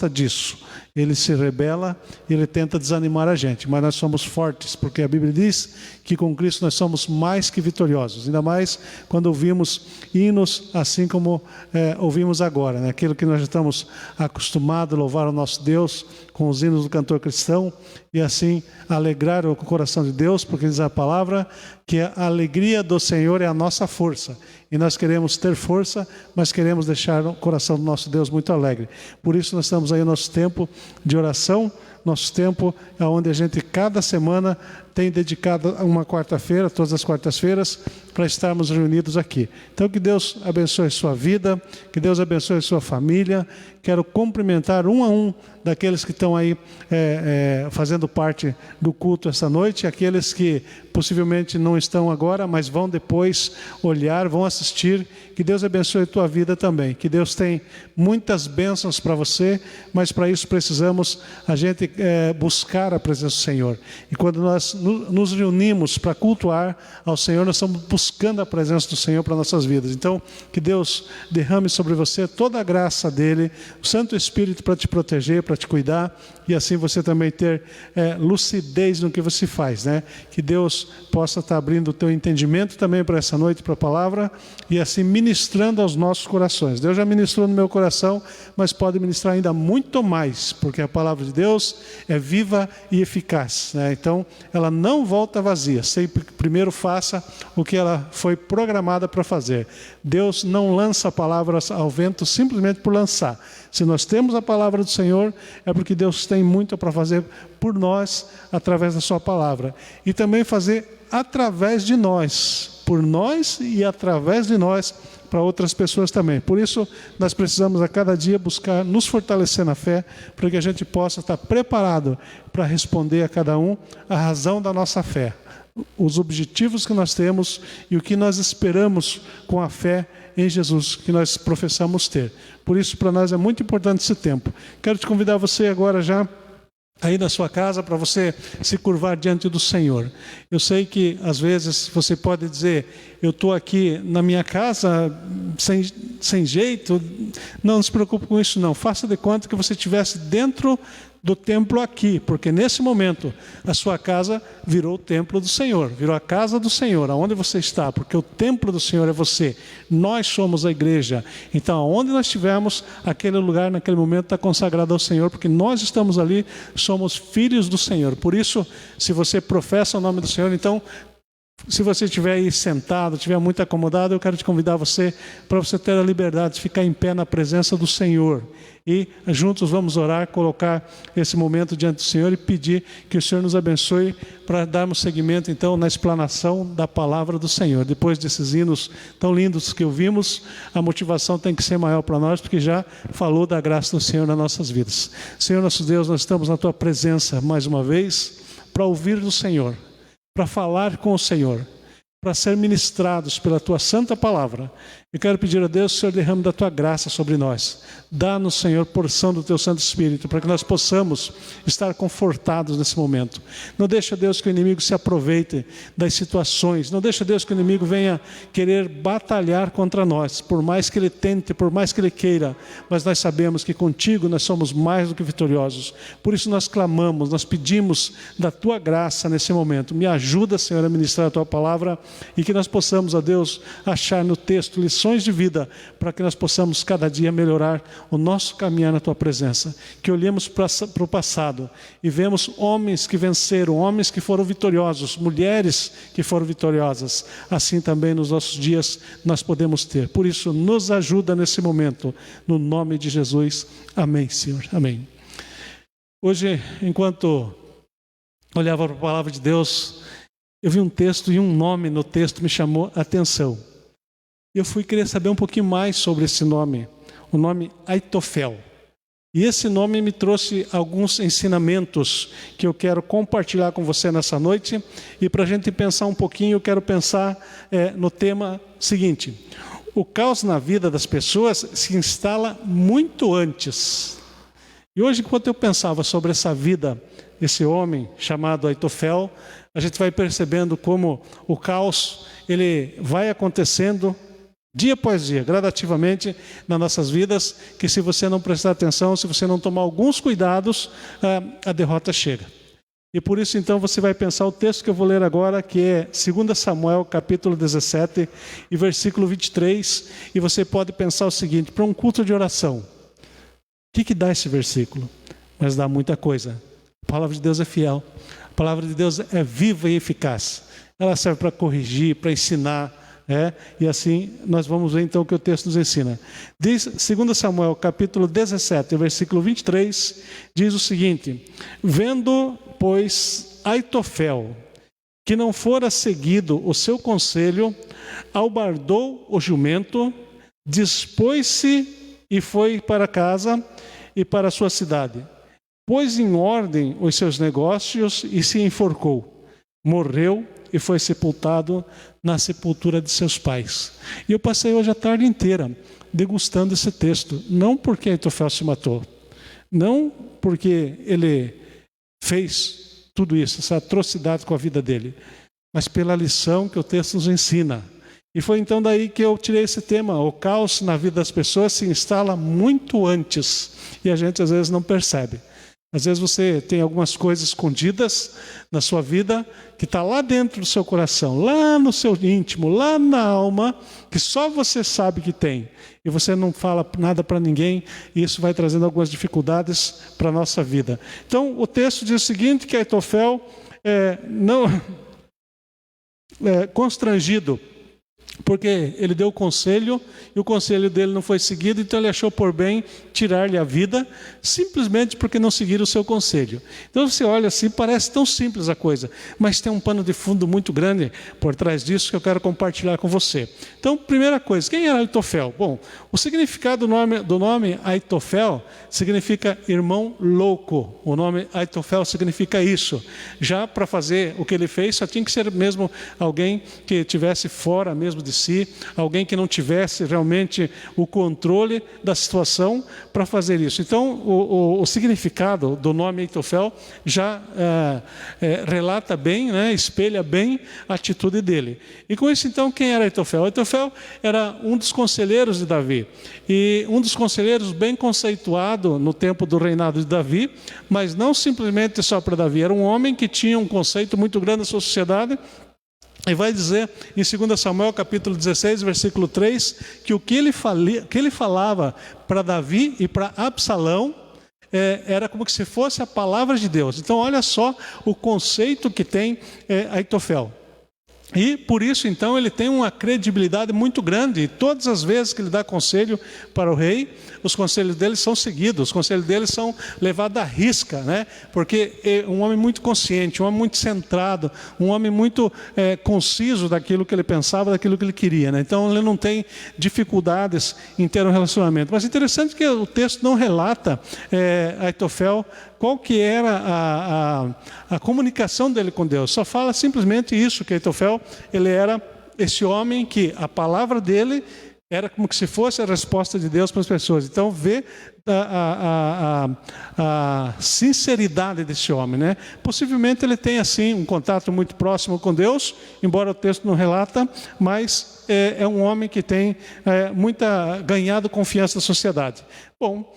disso. Ele se rebela, ele tenta desanimar a gente, mas nós somos fortes, porque a Bíblia diz que com Cristo nós somos mais que vitoriosos, ainda mais quando ouvimos hinos assim como ouvimos agora, né? Aquilo que nós já estamos acostumados a louvar o nosso Deus com os hinos do cantor cristão e assim alegrar o coração de Deus, porque diz a palavra que a alegria do Senhor é a nossa força. E nós queremos ter força, mas queremos deixar o coração do nosso Deus muito alegre. Por isso nós estamos aí no nosso tempo de oração, nosso tempo é onde a gente cada semana tem dedicado uma quarta-feira, todas as quartas-feiras, para estarmos reunidos aqui. Então que Deus abençoe a sua vida, que Deus abençoe a sua família. Quero cumprimentar um a um daqueles que estão aí fazendo parte do culto esta noite, aqueles que possivelmente não estão agora, mas vão depois olhar, vão assistir. Que Deus abençoe a tua vida também, que Deus tem muitas bênçãos para você, mas para isso precisamos a gente buscar a presença do Senhor. E quando nós nos reunimos para cultuar ao Senhor, nós estamos buscando a presença do Senhor para nossas vidas. Então, que Deus derrame sobre você toda a graça dEle, o Santo Espírito para te proteger, para te cuidar, e assim você também ter lucidez no que você faz, né? Que Deus possa estar abrindo o teu entendimento também para essa noite, para a palavra, e assim ministrando aos nossos corações. Deus já ministrou no meu coração, mas pode ministrar ainda muito mais, porque a palavra de Deus é viva e eficaz, né? Então, ela não volta vazia. Sempre primeiro faça o que ela foi programada para fazer. Deus não lança palavras ao vento simplesmente por lançar. Se nós temos a palavra do Senhor, é porque Deus tem muito para fazer por nós, através da sua palavra. E também fazer através de nós, por nós e através de nós, para outras pessoas também. Por isso, nós precisamos a cada dia buscar nos fortalecer na fé, para que a gente possa estar preparado para responder a cada um a razão da nossa fé, os objetivos que nós temos e o que nós esperamos com a fé em Jesus, que nós professamos ter. Por isso, para nós é muito importante esse tempo. Quero te convidar você agora já aí na sua casa para você se curvar diante do Senhor. Eu sei que às vezes você pode dizer, eu estou aqui na minha casa sem jeito. Não se preocupe com isso não. Faça de conta que você estivesse dentro do templo aqui, porque nesse momento a sua casa virou o templo do Senhor, virou a casa do Senhor, aonde você está, porque o templo do Senhor é você, nós somos a igreja. Então aonde nós estivermos, aquele lugar naquele momento está consagrado ao Senhor, porque nós estamos ali, somos filhos do Senhor. Por isso, se você professa o nome do Senhor, então se você estiver aí sentado, estiver muito acomodado, eu quero te convidar para você ter a liberdade de ficar em pé na presença do Senhor. E juntos vamos orar, colocar esse momento diante do Senhor e pedir que o Senhor nos abençoe para darmos seguimento então na explanação da palavra do Senhor. Depois desses hinos tão lindos que ouvimos, a motivação tem que ser maior para nós, porque já falou da graça do Senhor nas nossas vidas. Senhor nosso Deus, nós estamos na Tua presença mais uma vez para ouvir do Senhor, para falar com o Senhor, para ser ministrados pela Tua santa palavra. Eu quero pedir a Deus que o Senhor derrame da Tua graça sobre nós. Dá-nos, Senhor, porção do Teu Santo Espírito, para que nós possamos estar confortados nesse momento. Não deixa, Deus, que o inimigo se aproveite das situações. Não deixa, Deus, que o inimigo venha querer batalhar contra nós, por mais que ele tente, por mais que ele queira. Mas nós sabemos que contigo nós somos mais do que vitoriosos. Por isso nós clamamos, nós pedimos da Tua graça nesse momento. Me ajuda, Senhor, a ministrar a Tua palavra e que nós possamos, ó Deus, achar no texto lições de vida, para que nós possamos cada dia melhorar o nosso caminhar na Tua presença. Que olhemos para o passado e vemos homens que venceram, homens que foram vitoriosos, mulheres que foram vitoriosas. Assim também nos nossos dias nós podemos ter. Por isso, nos ajuda nesse momento, no nome de Jesus. Amém, Senhor. Amém. Hoje, enquanto olhava para a palavra de Deus, eu vi um texto e um nome no texto me chamou a atenção. Eu fui querer saber um pouquinho mais sobre esse nome, o nome Aitofel. E esse nome me trouxe alguns ensinamentos que eu quero compartilhar com você nessa noite. E para a gente pensar um pouquinho, eu quero pensar no tema seguinte: o caos na vida das pessoas se instala muito antes. E hoje, enquanto eu pensava sobre essa vida, esse homem chamado Aitofel, a gente vai percebendo como o caos ele vai acontecendo dia após dia, gradativamente nas nossas vidas, que se você não prestar atenção, se você não tomar alguns cuidados, a derrota chega. E por isso então você vai pensar o texto que eu vou ler agora, que é 2 Samuel capítulo 17 e versículo 23, e você pode pensar o seguinte: para um culto de oração, o que dá esse versículo? Mas dá muita coisa. A palavra de Deus é fiel, a palavra de Deus é viva e eficaz, ela serve para corrigir, para ensinar, e assim nós vamos ver então o que o texto nos ensina. Diz 2 Samuel capítulo 17, versículo 23, diz o seguinte: vendo, pois, Aitofel, que não fora seguido o seu conselho, albardou o jumento, dispôs-se e foi para casa e para a sua cidade. Pôs em ordem os seus negócios e se enforcou. Morreu e foi sepultado na sepultura de seus pais. E eu passei hoje a tarde inteira degustando esse texto, não porque Aitofel se matou, não porque ele fez tudo isso, essa atrocidade com a vida dele, mas pela lição que o texto nos ensina. E foi então daí que eu tirei esse tema. O caos na vida das pessoas se instala muito antes e a gente às vezes não percebe. Às vezes você tem algumas coisas escondidas na sua vida que está lá dentro do seu coração, lá no seu íntimo, lá na alma, que só você sabe que tem. E você não fala nada para ninguém, e isso vai trazendo algumas dificuldades para a nossa vida. Então, o texto diz o seguinte, que Aitofel constrangido, porque ele deu o conselho e o conselho dele não foi seguido, então ele achou por bem tirar-lhe a vida, simplesmente porque não seguiram o seu conselho. Então você olha assim, parece tão simples a coisa, mas tem um pano de fundo muito grande por trás disso que eu quero compartilhar com você. Então, primeira coisa, quem era Aitofel? Bom, o significado do nome Aitofel significa irmão louco. O nome Aitofel significa isso. Já para fazer o que ele fez, só tinha que ser mesmo alguém que estivesse fora mesmo de si, alguém que não tivesse realmente o controle da situação para fazer isso. Então, o significado do nome Aitofel já relata bem, espelha bem a atitude dele. E com isso, então, quem era Aitofel? Aitofel era um dos conselheiros de Davi, e um dos conselheiros bem conceituado no tempo do reinado de Davi, mas não simplesmente só para Davi, era um homem que tinha um conceito muito grande na sua sociedade. E vai dizer em 2 Samuel capítulo 16, versículo 3, que o que ele falava para Davi e para Absalão era como que se fosse a palavra de Deus. Então olha só o conceito que tem Aitofel. E por isso então ele tem uma credibilidade muito grande, e todas as vezes que ele dá conselho para o rei, os conselhos dele são seguidos, os conselhos dele são levados à risca, porque é um homem muito consciente, um homem muito centrado, um homem muito conciso daquilo que ele pensava, daquilo que ele queria, Então ele não tem dificuldades em ter um relacionamento. Mas interessante que o texto não relata Aitofel qual que era a comunicação dele com Deus. Só fala simplesmente isso, que Aitofel, ele era esse homem que a palavra dele era como que se fosse a resposta de Deus para as pessoas. Então vê a sinceridade desse homem, Possivelmente ele tem assim um contato muito próximo com Deus, embora o texto não relata, mas é um homem que tem ganhado confiança da sociedade. Bom,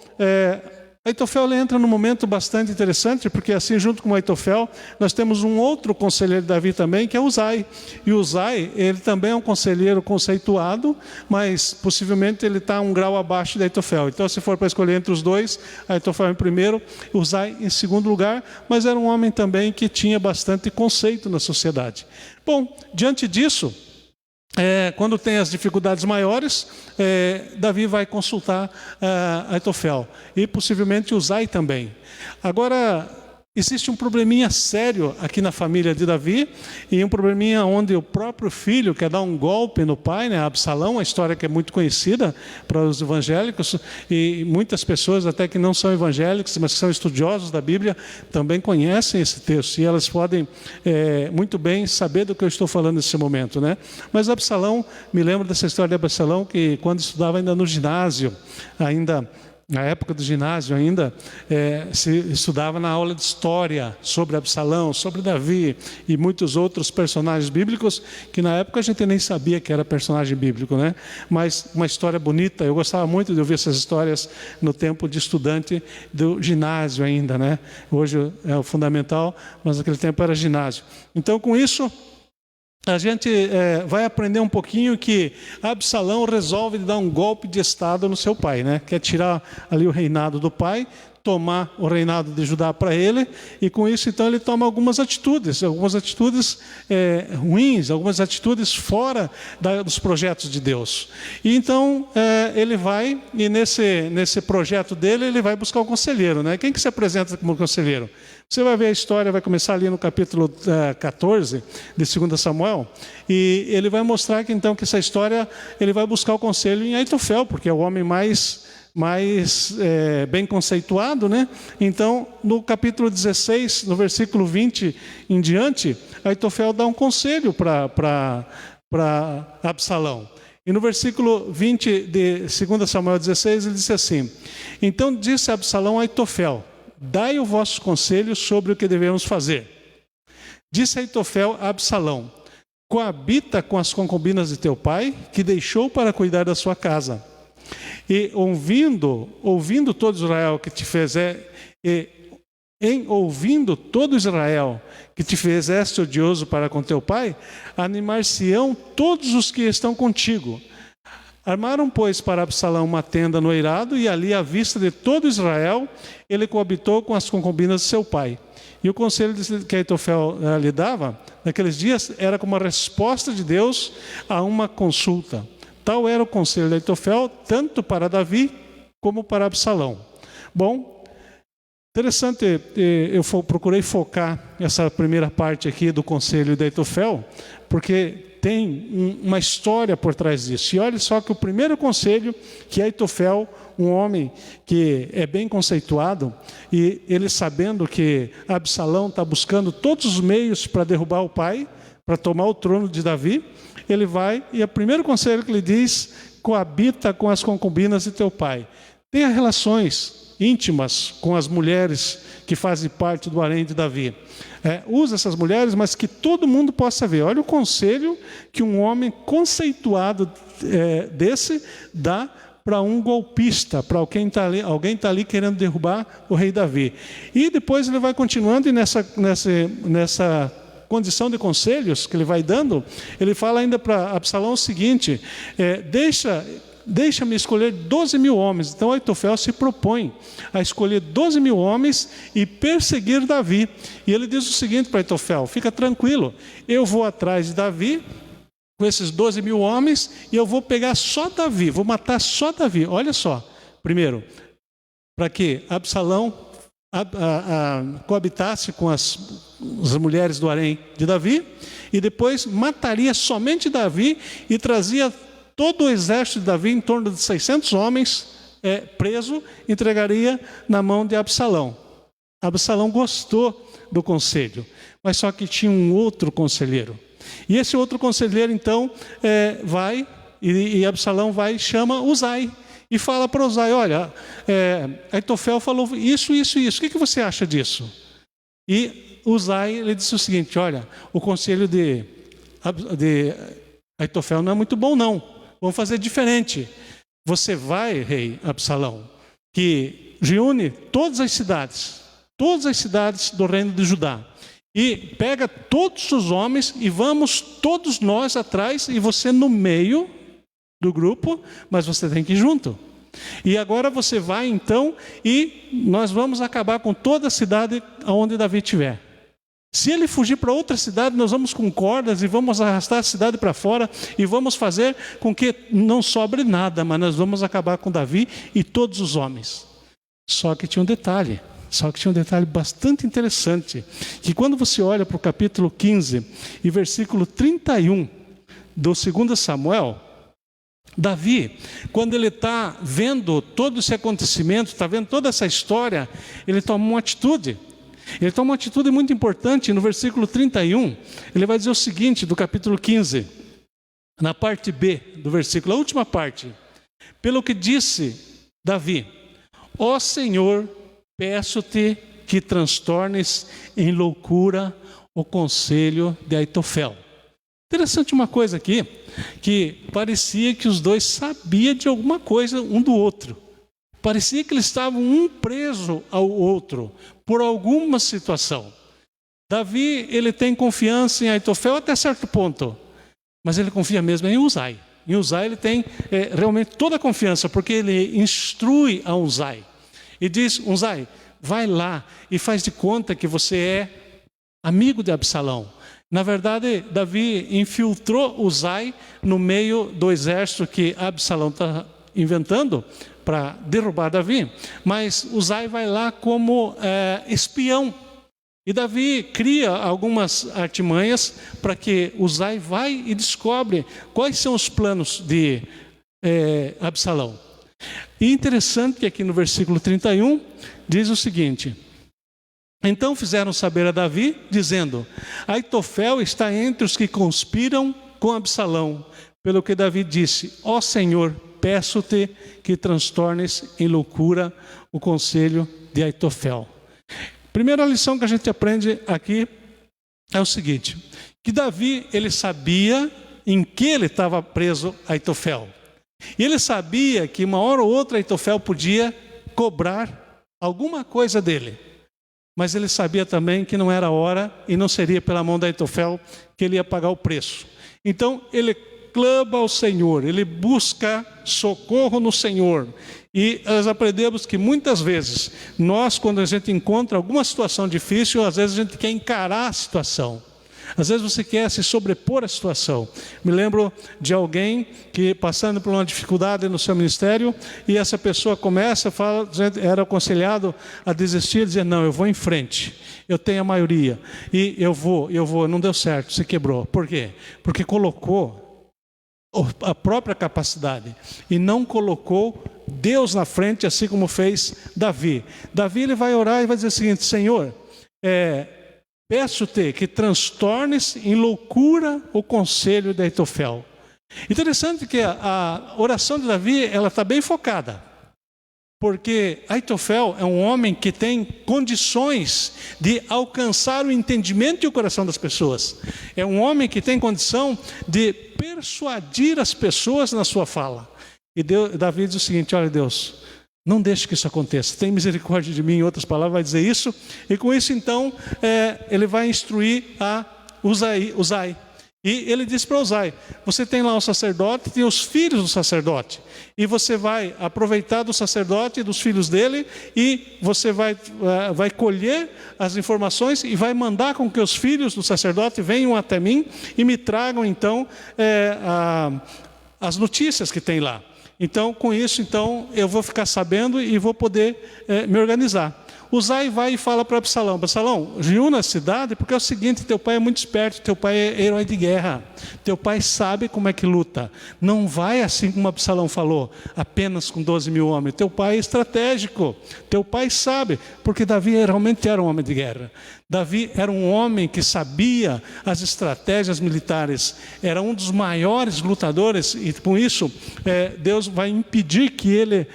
Aitofel entra num momento bastante interessante, porque assim, junto com Aitofel, nós temos um outro conselheiro de Davi também, que é Uzai. E Uzai, ele também é um conselheiro conceituado, mas possivelmente ele está um grau abaixo de Aitofel. Então, se for para escolher entre os dois, Aitofel em primeiro, Uzai em segundo lugar, mas era um homem também que tinha bastante conceito na sociedade. Bom, diante disso, quando tem as dificuldades maiores, Davi vai consultar Aitofel e possivelmente Uzai também. Agora, existe um probleminha sério aqui na família de Davi, e um probleminha onde o próprio filho quer dar um golpe no pai, Absalão, uma história que é muito conhecida para os evangélicos, e muitas pessoas até que não são evangélicos, mas que são estudiosos da Bíblia, também conhecem esse texto, e elas podem muito bem saber do que eu estou falando nesse momento, Mas Absalão, me lembro dessa história de Absalão, que quando estudava ainda no ginásio, ainda na época do ginásio ainda, se estudava na aula de história sobre Absalão, sobre Davi e muitos outros personagens bíblicos, que na época a gente nem sabia que era personagem bíblico, né? Mas uma história bonita. Eu gostava muito de ouvir essas histórias no tempo de estudante do ginásio ainda, né? Hoje é o fundamental, mas naquele tempo era ginásio. Então, com isso, a gente vai aprender um pouquinho que Absalão resolve dar um golpe de estado no seu pai, né? Quer tirar ali o reinado do pai, tomar o reinado de Judá para ele, e com isso então ele toma algumas atitudes ruins, algumas atitudes fora dos projetos de Deus. E então ele vai, e nesse projeto dele, ele vai buscar o conselheiro, né? Quem que se apresenta como conselheiro? Você vai ver a história, vai começar ali no capítulo 14 de 2 Samuel, e ele vai mostrar que então que essa história, ele vai buscar o conselho em Aitofel, porque é o homem mais bem conceituado, né? Então, no capítulo 16, no versículo 20 em diante, Aitofel dá um conselho para Absalão. E no versículo 20 de 2 Samuel 16, ele diz assim: então disse Absalão a Aitofel: dai o vosso conselho sobre o que devemos fazer. Disse Aitofel a Absalão: coabita com as concubinas de teu pai, que deixou para cuidar da sua casa. E ouvindo todo Israel que te ouvindo todo Israel que te fizeste odioso para com teu pai, animar-se-ão todos os que estão contigo. Armaram, pois, para Absalão uma tenda no eirado, e ali, à vista de todo Israel, ele coabitou com as concubinas de seu pai. E o conselho que Aitofel lhe dava, naqueles dias, era como a resposta de Deus a uma consulta. Tal era o conselho de Aitofel, tanto para Davi como para Absalão. Bom, interessante, eu procurei focar essa primeira parte aqui do conselho de Aitofel, porque tem uma história por trás disso. E olha só que o primeiro conselho que Aitofel, um homem que é bem conceituado, e ele sabendo que Absalão está buscando todos os meios para derrubar o pai, para tomar o trono de Davi, ele vai, e o primeiro conselho que ele diz: coabita com as concubinas de teu pai. Tenha relações íntimas com as mulheres que fazem parte do harém de Davi. Usa essas mulheres, mas que todo mundo possa ver. Olha o conselho que um homem conceituado desse dá para um golpista, para alguém está ali querendo derrubar o rei Davi. E depois ele vai continuando, e nessa condição de conselhos que ele vai dando, ele fala ainda para Absalão o seguinte: deixa-me escolher 12.000 homens. Então Aitofel se propõe a escolher 12.000 homens e perseguir Davi. E ele diz o seguinte para Aitofel: fica tranquilo, eu vou atrás de Davi com esses 12.000 homens, e eu vou pegar só Davi, vou matar só Davi. Olha só, primeiro, para que Absalão coabitasse com as mulheres do harém de Davi, e depois mataria somente Davi e trazia todo o exército de Davi, em torno de 600 homens, preso, entregaria na mão de Absalão. Absalão gostou do conselho, mas só que tinha um outro conselheiro. E esse outro conselheiro, então, vai, e Absalão vai e chama Uzai. E fala para Uzai: olha, Aitofel falou isso, isso e isso. O que você acha disso? E Uzai, ele disse o seguinte: olha, o conselho de Aitofel não é muito bom, não. Vamos fazer diferente. Você vai, rei Absalão, que reúne todas as cidades do reino de Judá, e pega todos os homens, e vamos todos nós atrás, e você no meio do grupo, mas você tem que ir junto. E agora você vai então, e nós vamos acabar com toda a cidade onde Davi estiver. Se ele fugir para outra cidade, nós vamos com cordas e vamos arrastar a cidade para fora, e vamos fazer com que não sobre nada, mas nós vamos acabar com Davi e todos os homens. Só que tinha um detalhe bastante interessante, que quando você olha para o capítulo 15 e versículo 31 do 2 Samuel, Davi, quando ele está vendo todo esse acontecimento, está vendo toda essa história, ele toma uma atitude. Ele toma uma atitude muito importante. No versículo 31, ele vai dizer o seguinte, do capítulo 15, na parte B do versículo, a última parte: pelo que disse Davi, Ó Senhor, peço-te que transtornes em loucura o conselho de Aitofel. Interessante uma coisa aqui, que parecia que os dois sabiam de alguma coisa um do outro. Parecia que eles estavam um preso ao outro por alguma situação. Davi, ele tem confiança em Aitofel até certo ponto, mas ele confia mesmo em Uzai. Em Uzai ele tem realmente toda a confiança, porque ele instrui a Uzai. E diz, Uzai, vai lá e faz de conta que você é amigo de Absalão. Na verdade, Davi infiltrou Uzai no meio do exército que Absalão está inventando para derrubar Davi. Mas Uzai vai lá como espião. E Davi cria algumas artimanhas para que Uzai vai e descobre quais são os planos de Absalão. E interessante que aqui no versículo 31 diz o seguinte: então fizeram saber a Davi, dizendo, Aitofel está entre os que conspiram com Absalão. Pelo que Davi disse, ó Senhor, peço-te que transtornes em loucura o conselho de Aitofel. Primeira lição que a gente aprende aqui é o seguinte, que Davi, ele sabia em que ele estava preso Aitofel. E ele sabia que uma hora ou outra Aitofel podia cobrar alguma coisa dele. Mas ele sabia também que não era a hora e não seria pela mão de Aitofel que ele ia pagar o preço. Então ele clama ao Senhor, ele busca socorro no Senhor. E nós aprendemos que muitas vezes, nós quando a gente encontra alguma situação difícil, às vezes a gente quer encarar a situação. Às vezes você quer se sobrepor à situação. Me lembro de alguém que passando por uma dificuldade no seu ministério, e essa pessoa começa, era aconselhado a desistir, dizer, não, eu vou em frente, eu tenho a maioria, e eu vou, não deu certo, se quebrou. Por quê? Porque colocou a própria capacidade e não colocou Deus na frente, assim como fez Davi. Davi, ele vai orar e vai dizer o seguinte, Senhor, peço-te que transtornes em loucura o conselho de Aitofel. Interessante que a oração de Davi, ela está bem focada. Porque Aitofel é um homem que tem condições de alcançar o entendimento e o coração das pessoas. É um homem que tem condição de persuadir as pessoas na sua fala. E Davi diz o seguinte, olha Deus, não deixe que isso aconteça, tem misericórdia de mim, em outras palavras vai dizer isso. E com isso então, ele vai instruir a Uzai. E ele diz para Uzai, você tem lá um sacerdote, tem os filhos do sacerdote. E você vai aproveitar do sacerdote e dos filhos dele, e você vai colher as informações e vai mandar com que os filhos do sacerdote venham até mim e me tragam então as notícias que tem lá. Então, com isso, então, eu vou ficar sabendo e vou poder me organizar. Uzai vai e fala para Absalão, Absalão, reúna a cidade, porque é o seguinte, teu pai é muito esperto, teu pai é herói de guerra, teu pai sabe como é que luta. Não vai assim como Absalão falou, apenas com 12 mil homens. Teu pai é estratégico, teu pai sabe, porque Davi realmente era um homem de guerra. Davi era um homem que sabia as estratégias militares, era um dos maiores lutadores, e com isso Deus vai impedir que ele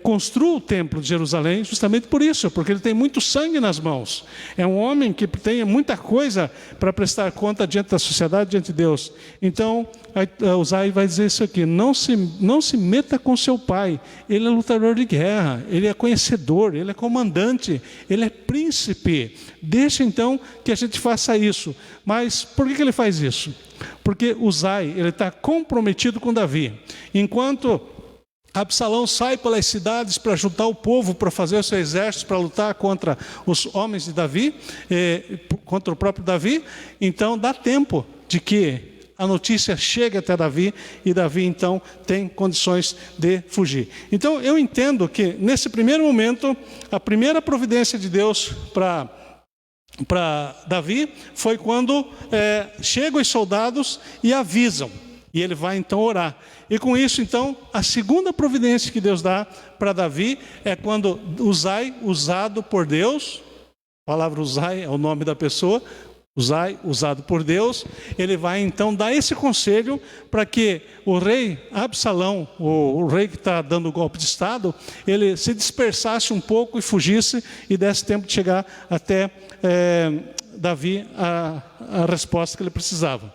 construa o templo de Jerusalém, justamente por isso, porque ele tem muito sangue nas mãos. É um homem que tem muita coisa para prestar conta diante da sociedade, diante de Deus. Então, Uzai vai dizer isso aqui, não se meta com seu pai, ele é lutador de guerra, ele é conhecedor, ele é comandante, ele é príncipe. Deixa então que a gente faça isso. Mas por que ele faz isso? Porque Uzai, ele está comprometido com Davi. Enquanto Absalão sai pelas cidades para juntar o povo, para fazer o seu exército, para lutar contra os homens de Davi, contra o próprio Davi, então dá tempo de que a notícia chegue até Davi, e Davi então tem condições de fugir. Então eu entendo que nesse primeiro momento, a primeira providência de Deus para Davi foi quando chegam os soldados e avisam, e ele vai então orar. E com isso então, a segunda providência que Deus dá para Davi é quando Uzai, usado por Deus, a palavra Uzai é o nome da pessoa, Uzai, usado por Deus, ele vai então dar esse conselho para que o rei Absalão, o rei que está dando o golpe de Estado, ele se dispersasse um pouco e fugisse e desse tempo de chegar até Davi a resposta que ele precisava.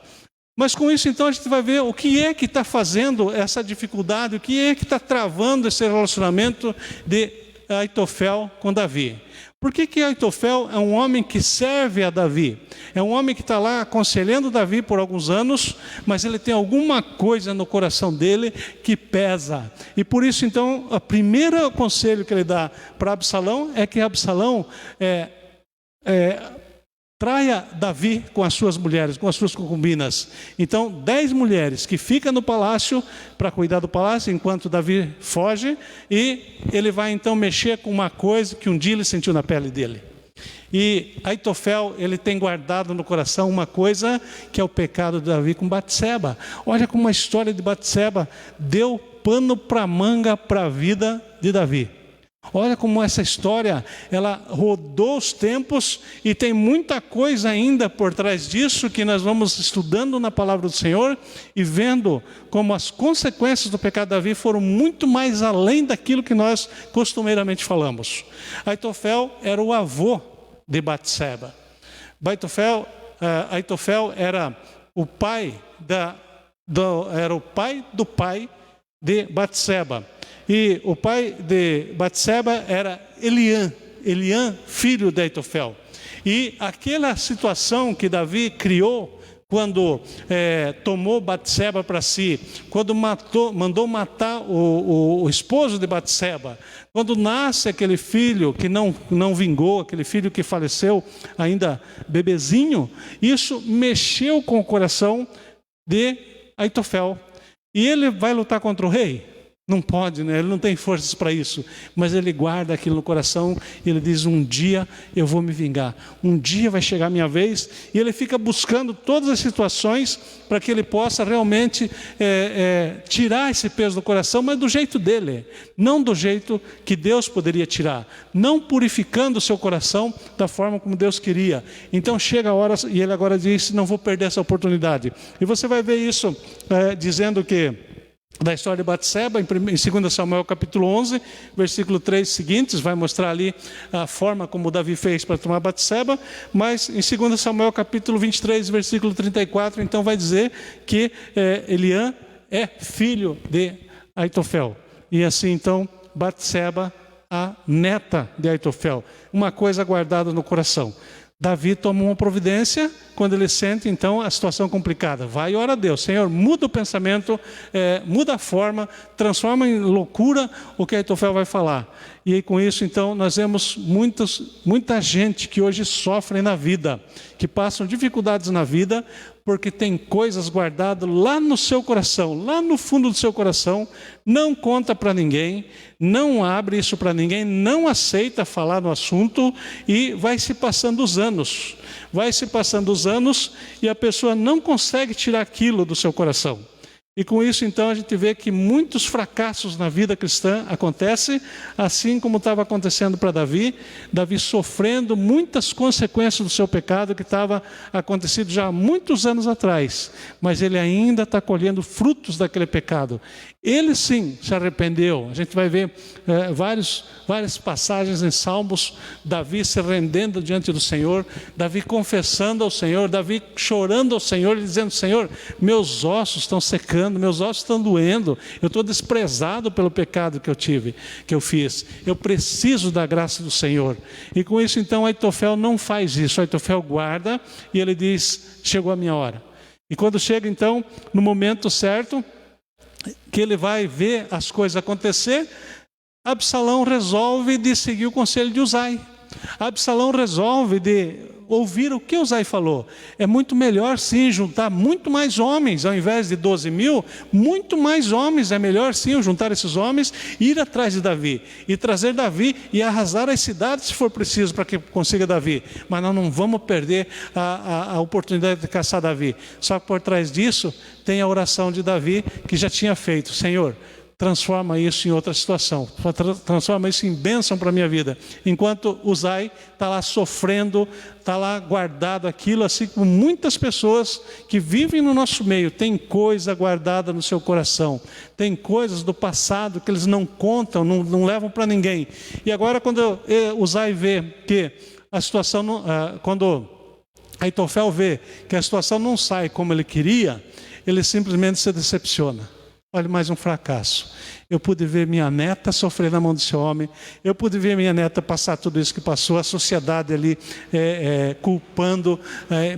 Mas com isso então a gente vai ver o que é que está fazendo essa dificuldade, o que é que está travando esse relacionamento de Aitofel com Davi. Por que Aitofel é um homem que serve a Davi? É um homem que está lá aconselhando Davi por alguns anos, mas ele tem alguma coisa no coração dele que pesa. E por isso, então, o primeiro conselho que ele dá para Absalão é que Absalão traia Davi com as suas mulheres, com as suas concubinas. Então, 10 mulheres que ficam no palácio para cuidar do palácio enquanto Davi foge, e ele vai então mexer com uma coisa que um dia ele sentiu na pele dele. E Aitofel, ele tem guardado no coração uma coisa que é o pecado de Davi com Batseba. Olha como a história de Batseba deu pano para manga para a vida de Davi. Olha como essa história, ela rodou os tempos e tem muita coisa ainda por trás disso que nós vamos estudando na palavra do Senhor e vendo como as consequências do pecado de Davi foram muito mais além daquilo que nós costumeiramente falamos. Aitofel era o avô de Batseba. Aitofel era o pai do pai de Batseba. E o pai de Batseba era Eliã, filho de Aitofel. E aquela situação que Davi criou quando tomou Batseba para si, quando mandou matar o esposo de Batseba, quando nasce aquele filho que não vingou, aquele filho que faleceu ainda bebezinho, isso mexeu com o coração de Aitofel. E ele vai lutar contra o rei? Não pode, né? Ele não tem forças para isso, mas ele guarda aquilo no coração e ele diz: um dia eu vou me vingar, um dia vai chegar a minha vez. E ele fica buscando todas as situações para que ele possa realmente tirar esse peso do coração, mas do jeito dele, não do jeito que Deus poderia tirar, não purificando o seu coração da forma como Deus queria. Então chega a hora e ele agora diz: não vou perder essa oportunidade. E você vai ver isso dizendo que da história de Batseba, em 2 Samuel capítulo 11, versículo 3 seguintes, vai mostrar ali a forma como Davi fez para tomar Batseba, mas em 2 Samuel capítulo 23, versículo 34, então vai dizer que Eliã é filho de Aitofel. E assim então, Batseba, a neta de Aitofel, uma coisa guardada no coração. Davi toma uma providência quando ele sente então a situação complicada. Vai e ora a Deus: Senhor, muda o pensamento, muda a forma, transforma em loucura o que Aitofel vai falar. E aí, com isso então nós vemos muita gente que hoje sofre na vida, que passam dificuldades na vida porque tem coisas guardadas lá no seu coração, lá no fundo do seu coração, não conta para ninguém, não abre isso para ninguém, não aceita falar no assunto, e vai se passando os anos. Vai se passando os anos e a pessoa não consegue tirar aquilo do seu coração. E com isso, então, a gente vê que muitos fracassos na vida cristã acontecem, assim como estava acontecendo para Davi. Davi sofrendo muitas consequências do seu pecado que estava acontecido já há muitos anos atrás, mas ele ainda está colhendo frutos daquele pecado. Ele sim se arrependeu. A gente vai ver várias passagens em Salmos, Davi se rendendo diante do Senhor, Davi confessando ao Senhor, Davi chorando ao Senhor e dizendo: Senhor, meus ossos estão secando, meus ossos estão doendo, eu estou desprezado pelo pecado que eu fiz, eu preciso da graça do Senhor. E com isso então Aitofel não faz isso, Aitofel guarda e ele diz: chegou a minha hora. E quando chega então no momento certo, que ele vai ver as coisas acontecer, Absalão resolve de seguir o conselho de Uzai. Absalão resolve de ouvir o que Uzai falou. É muito melhor sim juntar muito mais homens, ao invés de 12 mil, muito mais homens. É melhor sim juntar esses homens e ir atrás de Davi, e trazer Davi e arrasar as cidades se for preciso para que consiga Davi. Mas nós não vamos perder a oportunidade de caçar Davi. Só que por trás disso tem a oração de Davi que já tinha feito: Senhor, transforma isso em outra situação, transforma isso em bênção para a minha vida. Enquanto Uzai está lá sofrendo, está lá guardado aquilo, assim como muitas pessoas que vivem no nosso meio, tem coisa guardada no seu coração, tem coisas do passado que eles não contam, não levam para ninguém. E agora quando Uzai vê que a situação, quando Aitofel vê que a situação não sai como ele queria, ele simplesmente se decepciona. Olha, mais um fracasso. Eu pude ver minha neta sofrer na mão desse homem. Eu pude ver minha neta passar tudo isso que passou. A sociedade ali culpando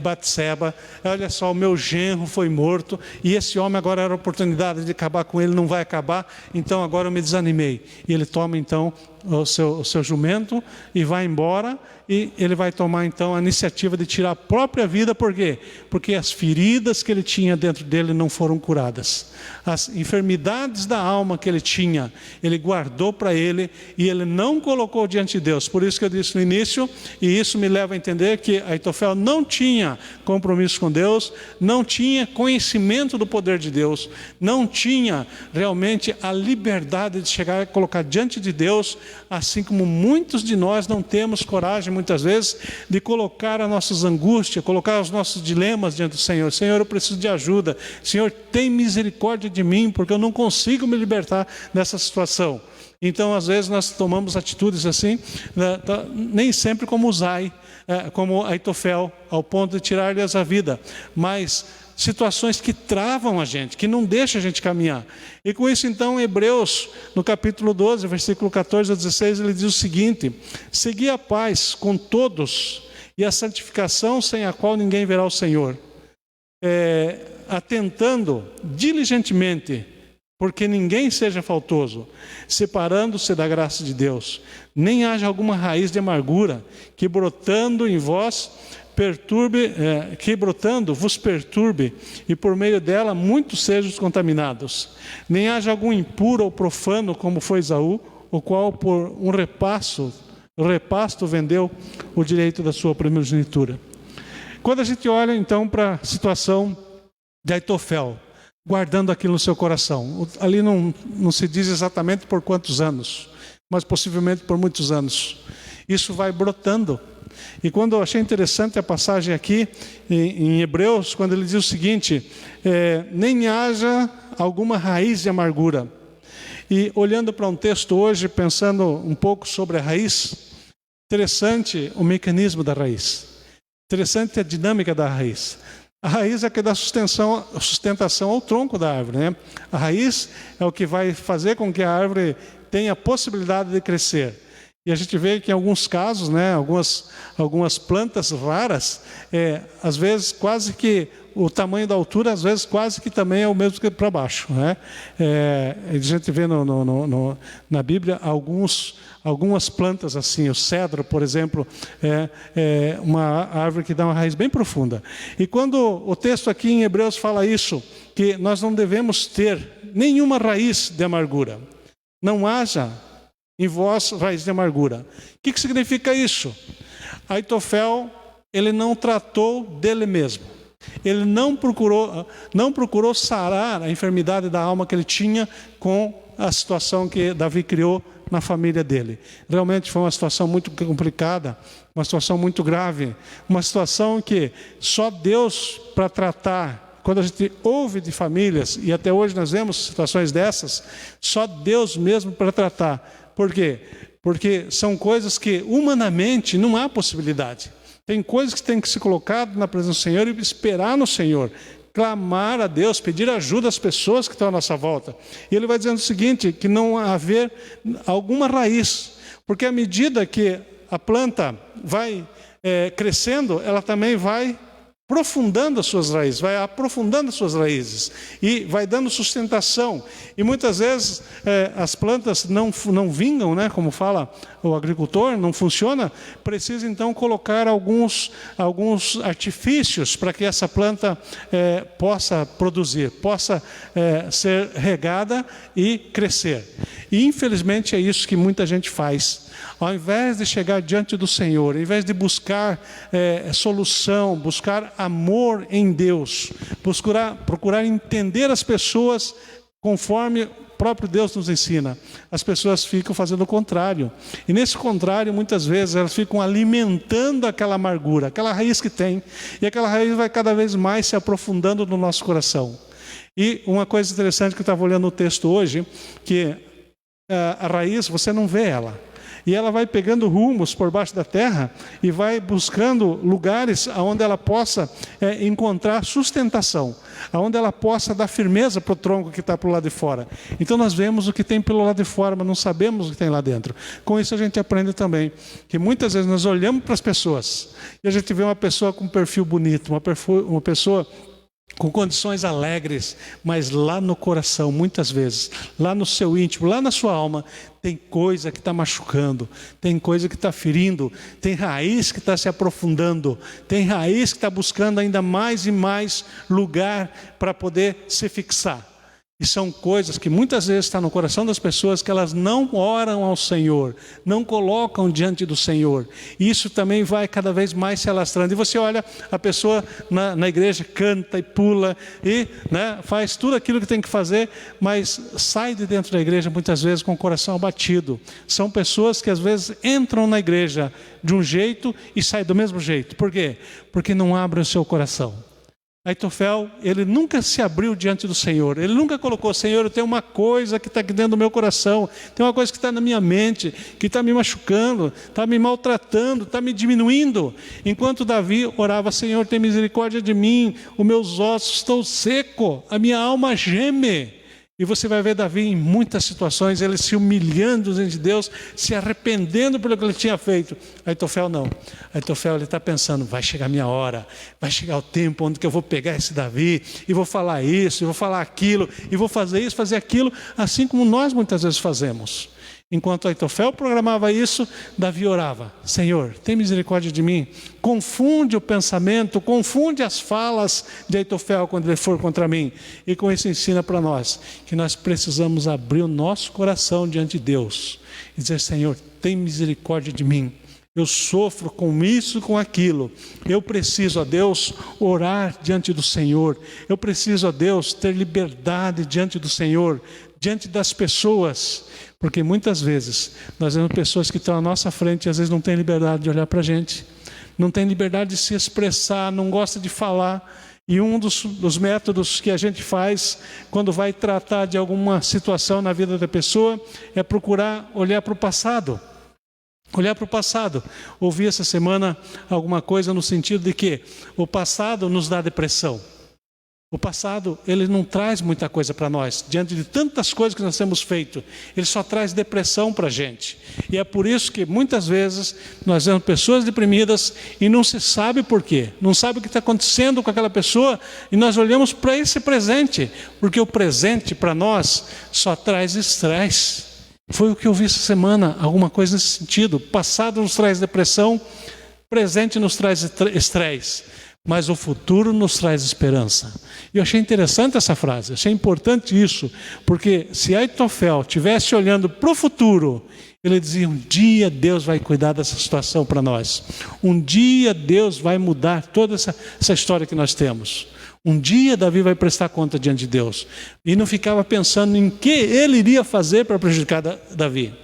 Batseba. Olha só, o meu genro foi morto. E esse homem agora era a oportunidade de acabar com ele. Não vai acabar. Então agora eu me desanimei. E ele toma então o seu jumento e vai embora. E ele vai tomar então a iniciativa de tirar a própria vida. Por quê? Porque as feridas que ele tinha dentro dele não foram curadas. As enfermidades da alma que ele tinha, ele guardou para ele e ele não colocou diante de Deus. Por isso que eu disse no início, e isso me leva a entender que Aitofel não tinha compromisso com Deus, não tinha conhecimento do poder de Deus, não tinha realmente a liberdade de chegar e colocar diante de Deus, assim como muitos de nós não temos coragem muitas vezes de colocar as nossas angústias, colocar os nossos dilemas diante do Senhor. Senhor, eu preciso de ajuda. Senhor, tem misericórdia de mim, porque eu não consigo me libertar dessa situação. Então, às vezes, nós tomamos atitudes assim, nem sempre como Uzai, como Aitofel, ao ponto de tirar-lhes a vida, mas situações que travam a gente, que não deixam a gente caminhar. E com isso, então, Hebreus, no capítulo 12, versículo 14 a 16, ele diz o seguinte: segui a paz com todos e a santificação sem a qual ninguém verá o Senhor, atentando diligentemente, porque ninguém seja faltoso, separando-se da graça de Deus, nem haja alguma raiz de amargura que brotando em vós vos perturbe, e por meio dela muitos sejam contaminados. Nem haja algum impuro ou profano, como foi Esaú, o qual por um repasto vendeu o direito da sua primogenitura. Quando a gente olha então para a situação de Aitofel, guardando aquilo no seu coração, ali não se diz exatamente por quantos anos, mas possivelmente por muitos anos, isso vai brotando. E quando eu achei interessante a passagem aqui em Hebreus, quando ele diz o seguinte: nem haja alguma raiz de amargura. E olhando para um texto hoje, pensando um pouco sobre a raiz, interessante o mecanismo da raiz, interessante a dinâmica da raiz. A raiz é que dá sustentação ao tronco da árvore, né? A raiz é o que vai fazer com que a árvore tenha a possibilidade de crescer. E a gente vê que em alguns casos, né, algumas plantas raras, às vezes quase que o tamanho da altura, às vezes quase que também é o mesmo que para baixo, né? A gente vê na Bíblia algumas plantas assim, o cedro, por exemplo, é uma árvore que dá uma raiz bem profunda. E quando o texto aqui em Hebreus fala isso, que nós não devemos ter nenhuma raiz de amargura, não haja em vós raiz de amargura. O que significa isso? Aitofel, ele não tratou dele mesmo. Ele não procurou sarar a enfermidade da alma que ele tinha com a situação que Davi criou na família dele. Realmente foi uma situação muito complicada, uma situação muito grave, uma situação que só Deus para tratar. Quando a gente ouve de famílias, e até hoje nós vemos situações dessas, só Deus mesmo para tratar. Por quê? Porque são coisas que humanamente não há possibilidade. Tem coisas que tem que ser colocado na presença do Senhor e esperar no Senhor, clamar a Deus, pedir ajuda às pessoas que estão à nossa volta. E ele vai dizendo o seguinte, que não haver alguma raiz, porque à medida que a planta vai crescendo, ela também vai aprofundando as suas raízes, vai aprofundando as suas raízes e vai dando sustentação. E muitas vezes as plantas não vingam, né? Como fala o agricultor, não funciona. Precisa então colocar alguns artifícios para que essa planta possa produzir, possa ser regada e crescer. E infelizmente é isso que muita gente faz. Ao invés de chegar diante do Senhor, ao invés de buscar solução, buscar amor em Deus, procurar entender as pessoas, conforme o próprio Deus nos ensina, as pessoas ficam fazendo o contrário. E nesse contrário, muitas vezes, elas ficam alimentando aquela amargura, aquela raiz que tem, e aquela raiz vai cada vez mais se aprofundando no nosso coração. E uma coisa interessante que eu estava olhando no texto hoje, que a raiz, você não vê ela. E ela vai pegando rumos por baixo da terra e vai buscando lugares onde ela possa encontrar sustentação, onde ela possa dar firmeza para o tronco que está para o lado de fora. Então nós vemos o que tem pelo lado de fora, mas não sabemos o que tem lá dentro. Com isso a gente aprende também que muitas vezes nós olhamos para as pessoas e a gente vê uma pessoa com um perfil bonito, uma pessoa com condições alegres, mas lá no coração, muitas vezes, lá no seu íntimo, lá na sua alma, tem coisa que está machucando, tem coisa que está ferindo, tem raiz que está se aprofundando, tem raiz que está buscando ainda mais e mais lugar para poder se fixar. E são coisas que muitas vezes estão no coração das pessoas que elas não oram ao Senhor, não colocam diante do Senhor. E isso também vai cada vez mais se alastrando. E você olha, a pessoa na igreja canta e pula e faz tudo aquilo que tem que fazer, mas sai de dentro da igreja muitas vezes com o coração abatido. São pessoas que às vezes entram na igreja de um jeito e saem do mesmo jeito. Por quê? Porque não abrem o seu coração. Aitofel, ele nunca se abriu diante do Senhor, ele nunca colocou: Senhor, eu tenho uma coisa que está aqui dentro do meu coração, tem uma coisa que está na minha mente, que está me machucando, está me maltratando, está me diminuindo. Enquanto Davi orava: Senhor, tem misericórdia de mim, os meus ossos estão secos, a minha alma geme. E você vai ver Davi em muitas situações, ele se humilhando diante de Deus, se arrependendo pelo que ele tinha feito. Aitofel não. Aitofel, ele está pensando: vai chegar a minha hora, vai chegar o tempo onde que eu vou pegar esse Davi, e vou falar isso, e vou falar aquilo, e vou fazer isso, fazer aquilo, assim como nós muitas vezes fazemos. Enquanto Aitofel programava isso, Davi orava: Senhor, tem misericórdia de mim. Confunde o pensamento, confunde as falas de Aitofel quando ele for contra mim. E com isso ensina para nós que nós precisamos abrir o nosso coração diante de Deus e dizer: Senhor, tem misericórdia de mim. Eu sofro com isso, com aquilo. Eu preciso, ó Deus, orar diante do Senhor. Eu preciso, ó Deus, ter liberdade diante do Senhor, diante das pessoas. Porque muitas vezes nós vemos pessoas que estão à nossa frente e às vezes não têm liberdade de olhar para a gente, não tem liberdade de se expressar, não gosta de falar. E um dos métodos que a gente faz quando vai tratar de alguma situação na vida da pessoa é procurar olhar para o passado. Olhar para o passado. Ouvi essa semana alguma coisa no sentido de que o passado nos dá depressão. O passado, ele não traz muita coisa para nós. Diante de tantas coisas que nós temos feito, ele só traz depressão para a gente. E é por isso que muitas vezes nós vemos pessoas deprimidas e não se sabe por quê. Não sabe o que está acontecendo com aquela pessoa e nós olhamos para esse presente. Porque o presente para nós só traz estresse. Foi o que eu vi essa semana, alguma coisa nesse sentido. Passado nos traz depressão, presente nos traz estresse. Mas o futuro nos traz esperança. E eu achei interessante essa frase, achei importante isso, porque se Aitofel estivesse olhando para o futuro, ele dizia: um dia Deus vai cuidar dessa situação para nós. Um dia Deus vai mudar toda essa história que nós temos. Um dia Davi vai prestar conta diante de Deus. E não ficava pensando em que ele iria fazer para prejudicar Davi.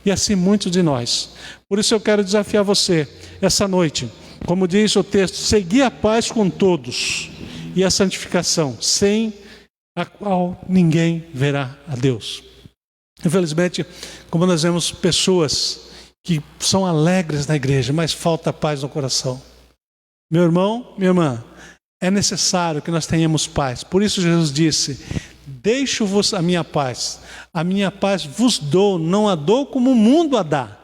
E assim muitos de nós. Por isso eu quero desafiar você essa noite. Como diz o texto: segui a paz com todos e a santificação, sem a qual ninguém verá a Deus. Infelizmente, como nós vemos pessoas que são alegres na igreja, mas falta paz no coração. Meu irmão, minha irmã, é necessário que nós tenhamos paz. Por isso Jesus disse: deixo-vos a minha paz vos dou, não a dou como o mundo a dá.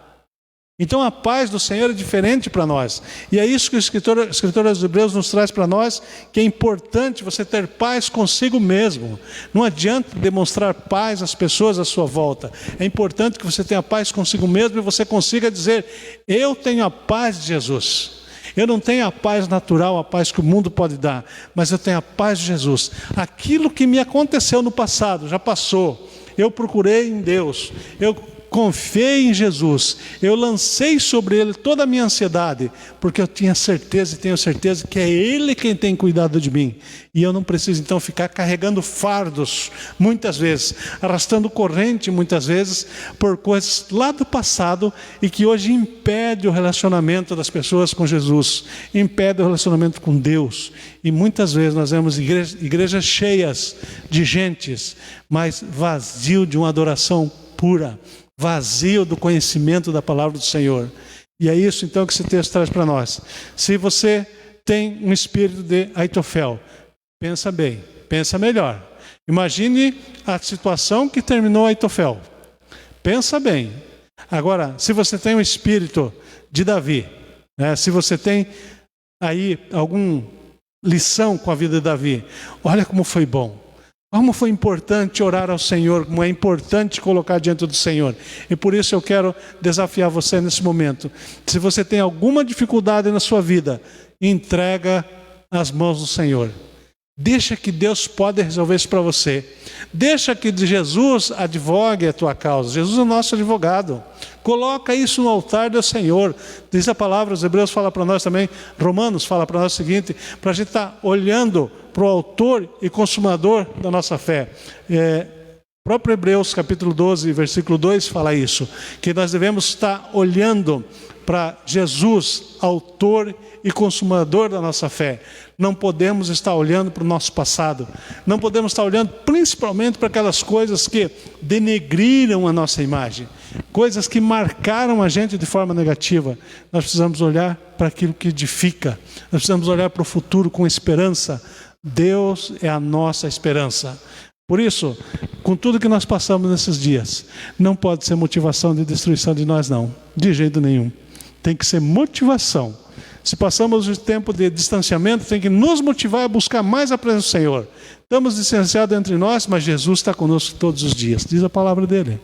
Então a paz do Senhor é diferente para nós. E é isso que o escritor aos Hebreus nos traz para nós, que é importante você ter paz consigo mesmo. Não adianta demonstrar paz às pessoas à sua volta. É importante que você tenha paz consigo mesmo e você consiga dizer: eu tenho a paz de Jesus. Eu não tenho a paz natural, a paz que o mundo pode dar, mas eu tenho a paz de Jesus. Aquilo que me aconteceu no passado já passou. Eu procurei em Deus, eu confiei em Jesus, eu lancei sobre Ele toda a minha ansiedade, porque eu tinha certeza e tenho certeza que é Ele quem tem cuidado de mim. E eu não preciso então ficar carregando fardos, muitas vezes, arrastando corrente muitas vezes, por coisas lá do passado e que hoje impede o relacionamento das pessoas com Jesus, impede o relacionamento com Deus. E muitas vezes nós vemos igrejas cheias de gentes, mas vazio de uma adoração pura, vazio do conhecimento da palavra do Senhor. E é isso então que esse texto traz para nós. Se você tem um espírito de Aitofel, pensa bem, pensa melhor. Imagine a situação que terminou Aitofel. Pensa bem. Agora, se você tem um espírito de Davi, né, se você tem aí alguma lição com a vida de Davi, olha como foi bom. Como foi importante orar ao Senhor, como é importante colocar diante do Senhor. E por isso eu quero desafiar você nesse momento. Se você tem alguma dificuldade na sua vida, entrega nas mãos do Senhor. Deixa que Deus pode resolver isso para você. Deixa que Jesus advogue a tua causa. Jesus é o nosso advogado. Coloca isso no altar do Senhor. Diz a palavra, os Hebreus fala para nós também, Romanos fala para nós o seguinte, para a gente estar olhando para o autor e consumador da nossa fé. O próprio Hebreus capítulo 12, versículo 2 fala isso, que nós devemos estar olhando para Jesus, autor e consumador da nossa fé. Não podemos estar olhando para o nosso passado. Não podemos estar olhando principalmente para aquelas coisas que denegriram a nossa imagem. Coisas que marcaram a gente de forma negativa. Nós precisamos olhar para aquilo que edifica. Nós precisamos olhar para o futuro com esperança. Deus é a nossa esperança. Por isso, com tudo que nós passamos nesses dias, não pode ser motivação de destruição de nós, não. De jeito nenhum. Tem que ser motivação. Se passamos o tempo de distanciamento, tem que nos motivar a buscar mais a presença do Senhor. Estamos distanciados entre nós, mas Jesus está conosco todos os dias. Diz a palavra dele.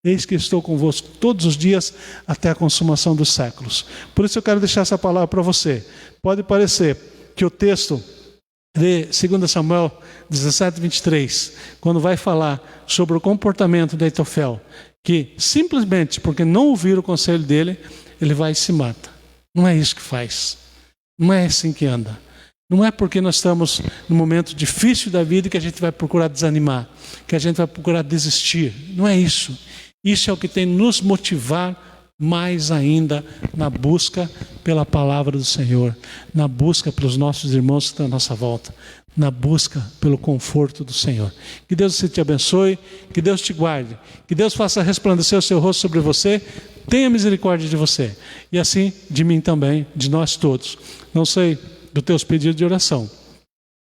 Eis que estou convosco todos os dias até a consumação dos séculos. Por isso eu quero deixar essa palavra para você. Pode parecer que o texto de 2 Samuel 17, 23, quando vai falar sobre o comportamento de Aitofel, que simplesmente porque não ouviram o conselho dele, ele vai e se mata. Não é isso que faz. Não é assim que anda. Não é porque nós estamos num momento difícil da vida que a gente vai procurar desanimar, que a gente vai procurar desistir. Não é isso. Isso é o que tem nos motivar mais ainda na busca pela palavra do Senhor, na busca pelos nossos irmãos que estão à nossa volta, na busca pelo conforto do Senhor. Que Deus te abençoe, que Deus te guarde, que Deus faça resplandecer o seu rosto sobre você, tenha misericórdia de você e assim de mim também, de nós todos. Não sei dos teus pedidos de oração.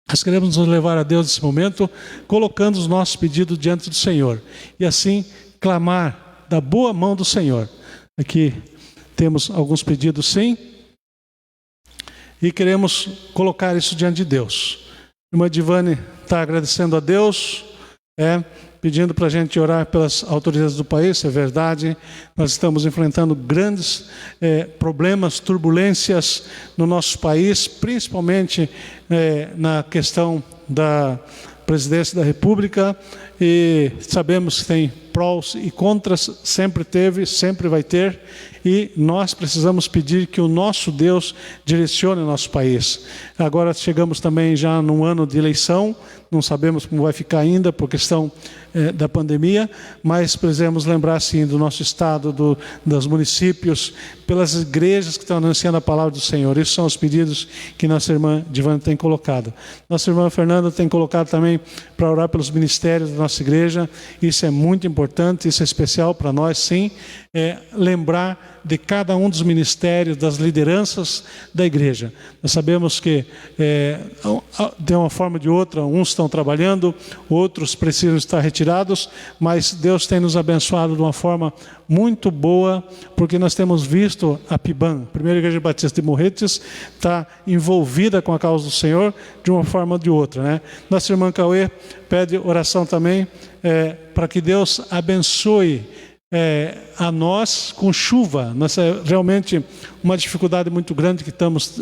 Nós queremos nos levar a Deus nesse momento, colocando os nossos pedidos diante do Senhor e assim clamar da boa mão do Senhor. Aqui temos alguns pedidos, sim, e queremos colocar isso diante de Deus. A irmã Divane está agradecendo a Deus, pedindo para a gente orar pelas autoridades do país, é verdade. Nós estamos enfrentando grandes problemas, turbulências no nosso país, principalmente na questão da presidência da República, e sabemos que tem prós e contras, sempre teve, sempre vai ter, e nós precisamos pedir que o nosso Deus direcione o nosso país. Agora chegamos também já num ano de eleição, não sabemos como vai ficar ainda por questão da pandemia, mas precisamos lembrar sim do nosso estado, dos municípios, pelas igrejas que estão anunciando a palavra do Senhor. Esses são os pedidos que nossa irmã Divane tem colocado. Nossa irmã Fernanda tem colocado também para orar pelos ministérios da nossa igreja. Isso é muito importante, isso é especial para nós, sim. Lembrar de cada um dos ministérios, das lideranças da igreja. Nós sabemos que de uma forma ou de outra, uns estão trabalhando, outros precisam estar retirados, mas Deus tem nos abençoado de uma forma muito boa, porque nós temos visto a PIBAN, a Primeira Igreja Batista de Morretes, está envolvida com a causa do Senhor de uma forma ou de outra, né? Nossa irmã Cauê pede oração também para que Deus abençoe a nós com chuva. Nós realmente uma dificuldade muito grande que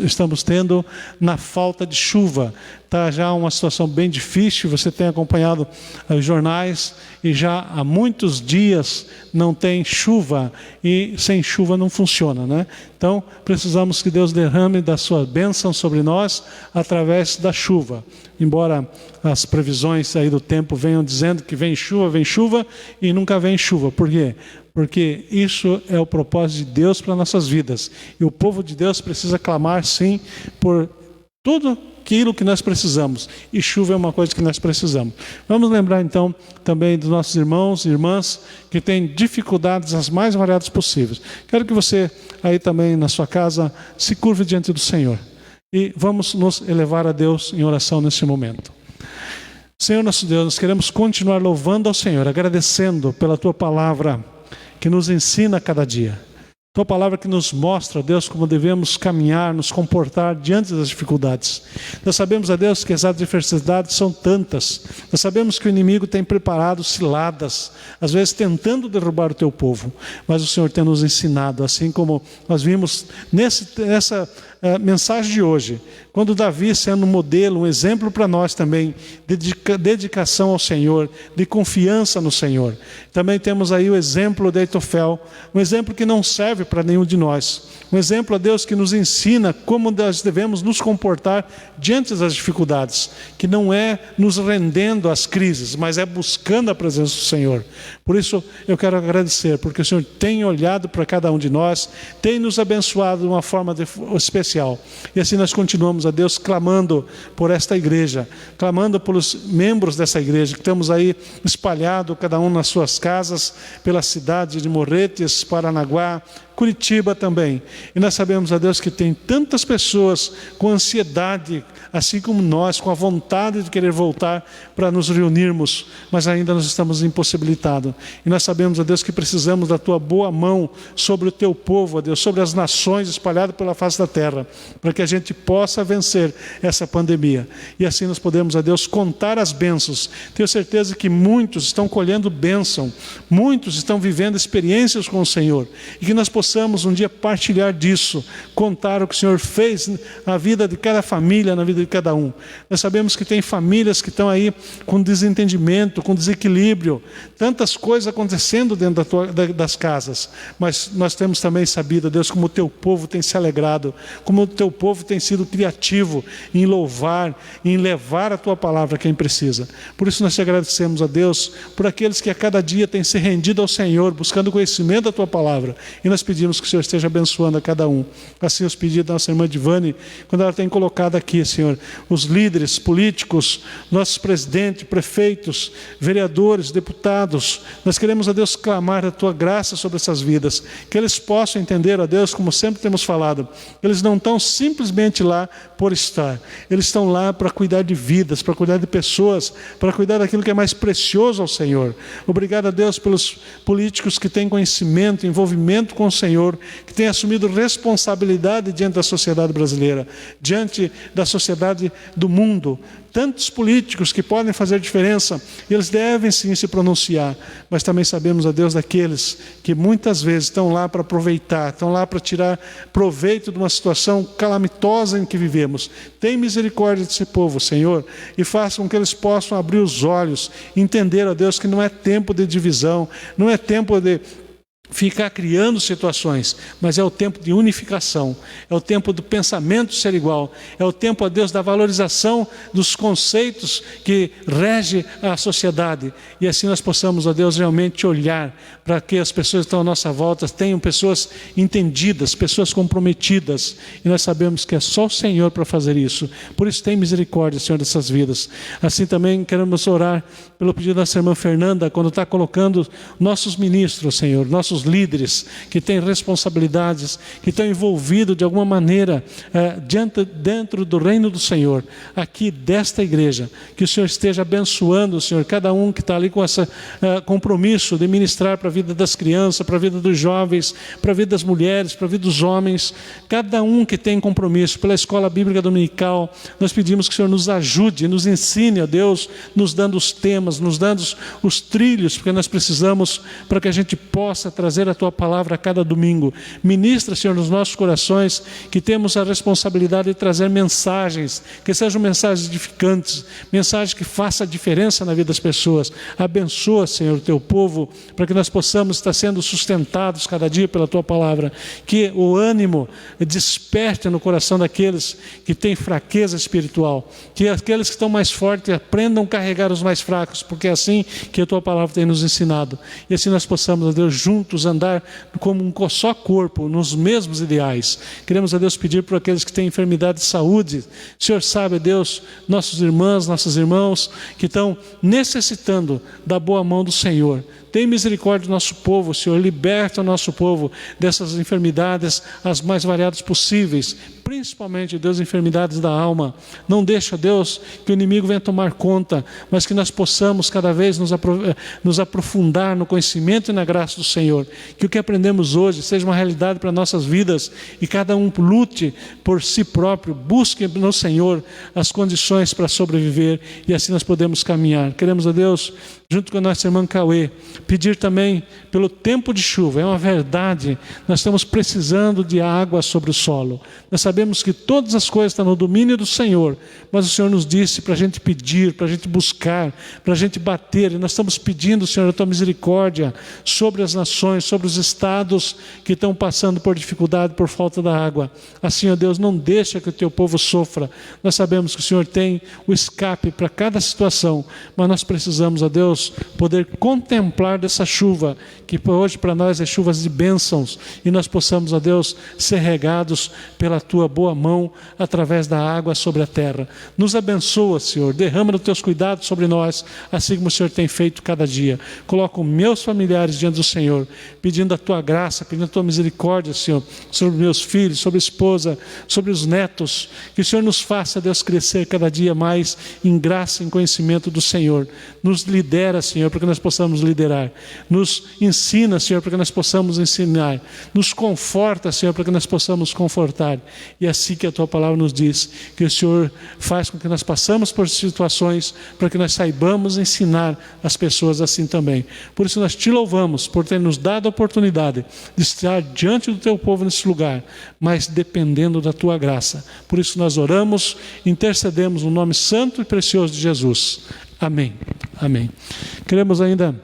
estamos tendo na falta de chuva. Está já uma situação bem difícil, você tem acompanhado os jornais e já há muitos dias não tem chuva e sem chuva não funciona, né? Então precisamos que Deus derrame da sua bênção sobre nós através da chuva. Embora as previsões aí do tempo venham dizendo que vem chuva e nunca vem chuva. Por quê? Porque isso é o propósito de Deus para nossas vidas. E o povo de Deus precisa clamar sim por tudo aquilo que nós precisamos. E chuva é uma coisa que nós precisamos. Vamos lembrar então também dos nossos irmãos e irmãs que têm dificuldades as mais variadas possíveis. Quero que você aí também na sua casa se curve diante do Senhor. E vamos nos elevar a Deus em oração nesse momento. Senhor nosso Deus, nós queremos continuar louvando ao Senhor, agradecendo pela Tua palavra que nos ensina a cada dia. Tua palavra que nos mostra, Deus, como devemos caminhar, nos comportar diante das dificuldades. Nós sabemos, a Deus, que as adversidades são tantas. Nós sabemos que o inimigo tem preparado ciladas, às vezes tentando derrubar o Teu povo. Mas o Senhor tem nos ensinado, assim como nós vimos nessa mensagem de hoje, quando Davi sendo um modelo, um exemplo para nós também, de dedicação ao Senhor, de confiança no Senhor. Também temos aí o exemplo de Aitofel, um exemplo que não serve para nenhum de nós. Um exemplo a Deus que nos ensina como nós devemos nos comportar diante das dificuldades, que não é nos rendendo às crises, mas é buscando a presença do Senhor. Por isso eu quero agradecer, porque o Senhor tem olhado para cada um de nós, tem nos abençoado de uma forma especial. E assim nós continuamos, a Deus, clamando por esta igreja, clamando pelos membros dessa igreja, que estamos aí espalhados, cada um nas suas casas, pela cidade de Morretes, Paranaguá, Curitiba também. E nós sabemos, a Deus, que tem tantas pessoas com ansiedade, assim como nós, com a vontade de querer voltar para nos reunirmos, mas ainda nós estamos impossibilitados. E nós sabemos, a Deus, que precisamos da Tua boa mão sobre o Teu povo, a Deus, sobre as nações espalhadas pela face da terra, para que a gente possa vencer essa pandemia. E assim nós podemos, a Deus, contar as bênçãos. Tenho certeza que muitos estão colhendo bênção, muitos estão vivendo experiências com o Senhor, e que nós possamos um dia partilhar disso, contar o que o Senhor fez na vida de cada família, na vida de cada um. Nós sabemos que tem famílias que estão aí com desentendimento, com desequilíbrio, tantas coisas acontecendo dentro das casas, mas nós temos também sabido, Deus, como o Teu povo tem se alegrado, como o Teu povo tem sido criativo em louvar, em levar a Tua palavra a quem precisa. Por isso nós te agradecemos, a Deus, por aqueles que a cada dia têm se rendido ao Senhor, buscando o conhecimento da Tua palavra, e nós pedimos que o Senhor esteja abençoando a cada um. Assim os pedidos da nossa irmã Divane, quando ela tem colocado aqui, Senhor, os líderes políticos, nossos presidentes, prefeitos, vereadores, deputados, nós queremos, a Deus, clamar a Tua graça sobre essas vidas, que eles possam entender, a Deus, como sempre temos falado, eles não estão simplesmente lá por estar, eles estão lá para cuidar de vidas, para cuidar de pessoas, para cuidar daquilo que é mais precioso ao Senhor. Obrigado, a Deus, pelos políticos que têm conhecimento, envolvimento com o Senhor, que têm assumido responsabilidade diante da sociedade brasileira, diante da sociedade do mundo. Tantos políticos que podem fazer diferença, e eles devem sim se pronunciar, mas também sabemos, a Deus, daqueles que muitas vezes estão lá para aproveitar, estão lá para tirar proveito de uma situação calamitosa em que vivemos. Tem misericórdia desse povo, Senhor, e faça com que eles possam abrir os olhos, entender, a Deus, que não é tempo de divisão, não é tempo de ficar criando situações, mas é o tempo de unificação, é o tempo do pensamento ser igual, é o tempo, a Deus, da valorização dos conceitos que rege a sociedade, e assim nós possamos, a Deus, realmente olhar para que as pessoas que estão à nossa volta tenham pessoas entendidas, pessoas comprometidas, e nós sabemos que é só o Senhor para fazer isso. Por isso tem misericórdia, Senhor, dessas vidas. Assim também queremos orar pelo pedido da nossa irmã Fernanda, quando está colocando nossos ministros, Senhor, nossos nossos líderes que têm responsabilidades, que estão envolvidos de alguma maneira dentro do reino do Senhor, aqui desta igreja, que o Senhor esteja abençoando, Senhor, cada um que está ali com esse compromisso de ministrar para a vida das crianças, para a vida dos jovens, para a vida das mulheres, para a vida dos homens, cada um que tem compromisso pela escola bíblica dominical. Nós pedimos que o Senhor nos ajude, nos ensine, ó Deus, nos dando os temas, nos dando os trilhos, porque nós precisamos para que a gente possa trazer a Tua palavra a cada domingo. Ministra, Senhor, nos nossos corações, que temos a responsabilidade de trazer mensagens, que sejam mensagens edificantes, mensagens que façam a diferença na vida das pessoas. Abençoa, Senhor, o Teu povo, para que nós possamos estar sendo sustentados cada dia pela Tua palavra, que o ânimo desperte no coração daqueles que têm fraqueza espiritual, que aqueles que estão mais fortes aprendam a carregar os mais fracos, porque é assim que a Tua palavra tem nos ensinado. E assim nós possamos, ó Deus, juntos andar como um só corpo, nos mesmos ideais. Queremos, ó Deus, pedir por aqueles que têm enfermidade de saúde. O Senhor sabe, ó Deus, nossos irmãos, nossos irmãos que estão necessitando da boa mão do Senhor. Tem misericórdia do nosso povo, Senhor, liberta o nosso povo dessas enfermidades as mais variadas possíveis, principalmente, Deus, enfermidades da alma. Não deixa, Deus, que o inimigo venha tomar conta, mas que nós possamos cada vez nos aprofundar no conhecimento e na graça do Senhor. Que o que aprendemos hoje seja uma realidade para nossas vidas e cada um lute por si próprio, busque no Senhor as condições para sobreviver e assim nós podemos caminhar. Queremos, ó Deus, junto com a nossa irmã Cauê, pedir também pelo tempo de chuva. É uma verdade, nós estamos precisando de água sobre o solo. Nós sabemos que todas as coisas estão no domínio do Senhor, mas o Senhor nos disse para a gente pedir, para a gente buscar, para a gente bater, e nós estamos pedindo, Senhor, a Tua misericórdia sobre as nações, sobre os estados que estão passando por dificuldade por falta da água. Assim, ó Deus, não deixa que o Teu povo sofra. Nós sabemos que o Senhor tem o escape para cada situação, mas nós precisamos, ó Deus, poder contemplar dessa chuva, que hoje para nós é chuvas de bênçãos, e nós possamos, ó Deus, ser regados pela Tua boa mão, através da água sobre a terra. Nos abençoa, Senhor, derrama os Teus cuidados sobre nós, assim como o Senhor tem feito cada dia. Coloco meus familiares diante do Senhor, pedindo a Tua graça, pedindo a Tua misericórdia, Senhor, sobre meus filhos, sobre a esposa, sobre os netos, que o Senhor nos faça, Deus, crescer cada dia mais em graça e em conhecimento do Senhor. Nos lidera, Senhor, para que nós possamos liderar. Nos ensina, Senhor, para que nós possamos ensinar. Nos conforta, Senhor, para que nós possamos confortar. E é assim que a Tua palavra nos diz, que o Senhor faz com que nós passamos por situações para que nós saibamos ensinar as pessoas assim também. Por isso nós Te louvamos por ter nos dado a oportunidade de estar diante do Teu povo nesse lugar, mas dependendo da Tua graça. Por isso nós oramos, intercedemos no nome santo e precioso de Jesus. Amém. Amém. Queremos ainda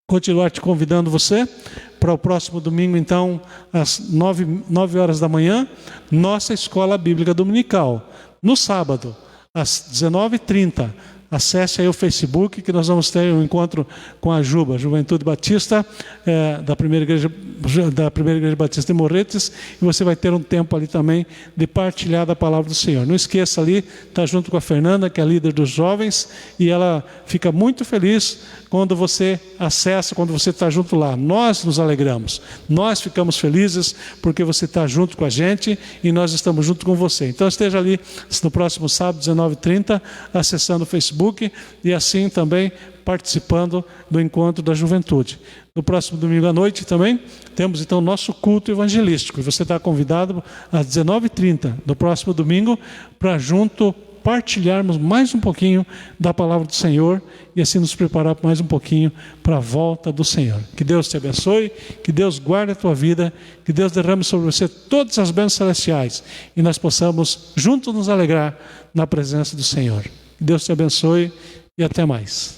continuar te convidando você para o próximo domingo, então, às 9 horas da manhã, nossa escola bíblica dominical. No sábado, às 19h30, acesse aí o Facebook, que nós vamos ter um encontro com a Juba, Juventude Batista, da primeira igreja Batista de Morretes, e você vai ter um tempo ali também de partilhar da palavra do Senhor. Não esqueça ali, está junto com a Fernanda, que é a líder dos jovens, e ela fica muito feliz quando você acessa, quando você está junto lá. Nós nos alegramos, nós ficamos felizes porque você está junto com a gente e nós estamos junto com você. Então esteja ali no próximo sábado, 19h30, acessando o Facebook e assim também participando do encontro da juventude. No próximo domingo à noite também temos então nosso culto evangelístico. E você está convidado às 19h30 do próximo domingo para junto partilharmos mais um pouquinho da palavra do Senhor e assim nos preparar mais um pouquinho para a volta do Senhor. Que Deus te abençoe, que Deus guarde a tua vida, que Deus derrame sobre você todas as bênçãos celestiais e nós possamos juntos nos alegrar na presença do Senhor. Que Deus te abençoe e até mais.